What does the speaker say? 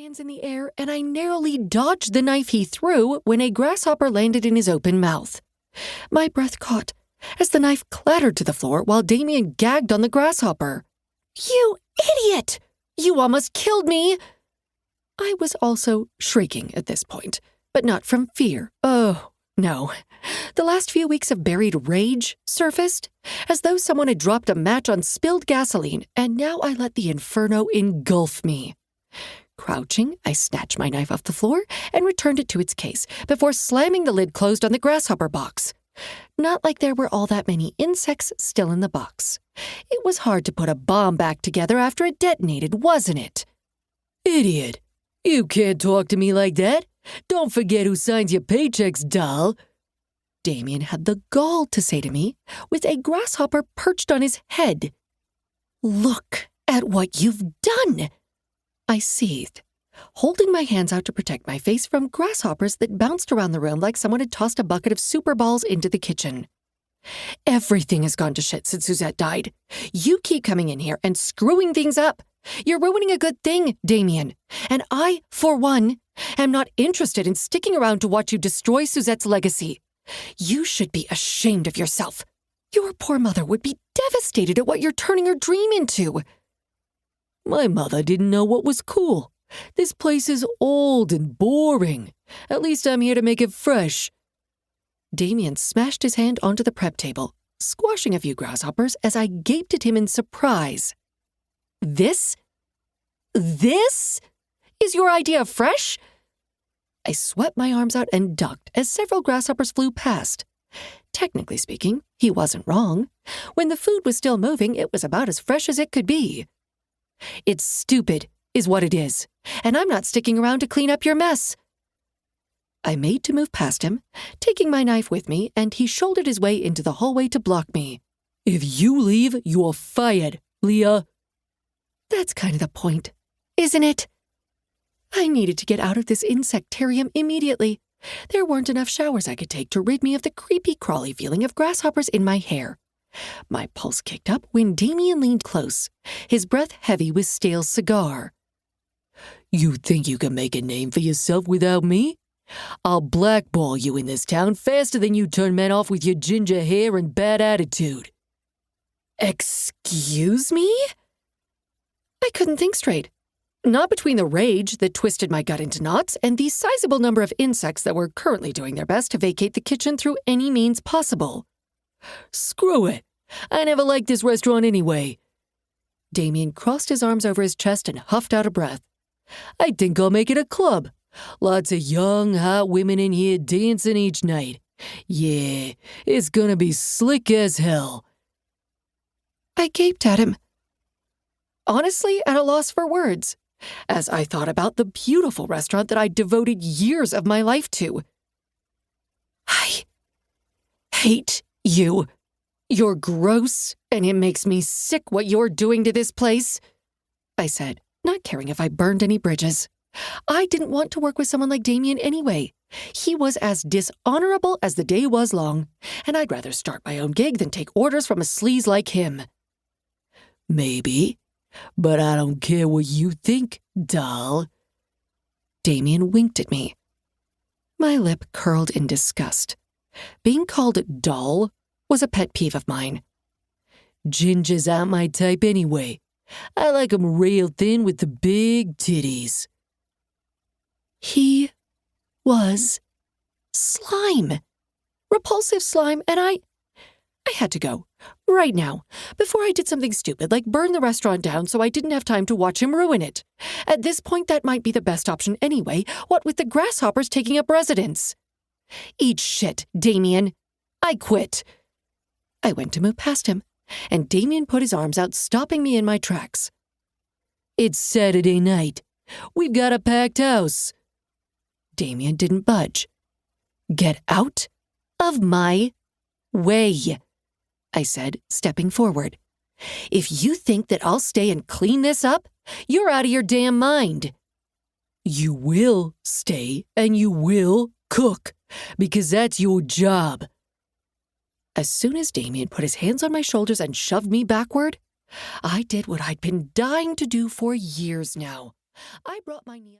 hands in the air, and I narrowly dodged the knife he threw when a grasshopper landed in his open mouth. My breath caught as the knife clattered to the floor while Damien gagged on the grasshopper. "You idiot! You almost killed me!" I was also shrieking at this point, but not from fear. Oh, no. The last few weeks of buried rage surfaced, as though someone had dropped a match on spilled gasoline, and now I let the inferno engulf me. Crouching, I snatched my knife off the floor and returned it to its case before slamming the lid closed on the grasshopper box. Not like there were all that many insects still in the box. It was hard to put a bomb back together after it detonated, wasn't it? "Idiot! You can't talk to me like that! Don't forget who signs your paychecks, doll!" Damien had the gall to say to me, with a grasshopper perched on his head. "Look at what you've done!" I seethed, holding my hands out to protect my face from grasshoppers that bounced around the room like someone had tossed a bucket of super balls into the kitchen. "Everything has gone to shit since Suzette died. You keep coming in here and screwing things up. You're ruining a good thing, Damien. And I, for one, am not interested in sticking around to watch you destroy Suzette's legacy. You should be ashamed of yourself. Your poor mother would be devastated at what you're turning her dream into." "My mother didn't know what was cool. This place is old and boring. At least I'm here to make it fresh." Damien smashed his hand onto the prep table, squashing a few grasshoppers as I gaped at him in surprise. This is your idea of fresh?" I swept my arms out and ducked as several grasshoppers flew past. Technically speaking, he wasn't wrong. When the food was still moving, it was about as fresh as it could be. "It's stupid, is what it is, and I'm not sticking around to clean up your mess." I made to move past him, taking my knife with me, and he shouldered his way into the hallway to block me. "If you leave, you're fired, Leah." That's kind of the point, isn't it? I needed to get out of this insectarium immediately. There weren't enough showers I could take to rid me of the creepy, crawly feeling of grasshoppers in my hair. My pulse kicked up when Damien leaned close, his breath heavy with stale cigar. "You think you can make a name for yourself without me? I'll blackball you in this town faster than you turn men off with your ginger hair and bad attitude." "Excuse me?" I couldn't think straight. Not between the rage that twisted my gut into knots and the sizable number of insects that were currently doing their best to vacate the kitchen through any means possible. "Screw it. I never liked this restaurant anyway." Damien crossed his arms over his chest and huffed out a breath. "I think I'll make it a club. Lots of young, hot women in here dancing each night. Yeah, it's gonna be slick as hell." I gaped at him, honestly at a loss for words, as I thought about the beautiful restaurant that I'd devoted years of my life to. "I hate you. You're gross, and it makes me sick what you're doing to this place," I said, not caring if I burned any bridges. I didn't want to work with someone like Damien anyway. He was as dishonorable as the day was long, and I'd rather start my own gig than take orders from a sleaze like him. "Maybe, but I don't care what you think, doll." Damien winked at me. My lip curled in disgust. Being called doll was a pet peeve of mine. "Gingers aren't my type anyway. I like 'em real thin with the big titties." He was slime. Repulsive slime, and I had to go, right now, before I did something stupid like burn the restaurant down so I didn't have time to watch him ruin it. At this point, that might be the best option anyway, what with the grasshoppers taking up residence. "Eat shit, Damien. I quit." I went to move past him, and Damien put his arms out, stopping me in my tracks. "It's Saturday night. We've got a packed house." Damien didn't budge. "Get out of my way," I said, stepping forward. "If you think that I'll stay and clean this up, you're out of your damn mind." "You will stay and you will cook, because that's your job." As soon as Damien put his hands on my shoulders and shoved me backward, I did what I'd been dying to do for years now. I brought my knee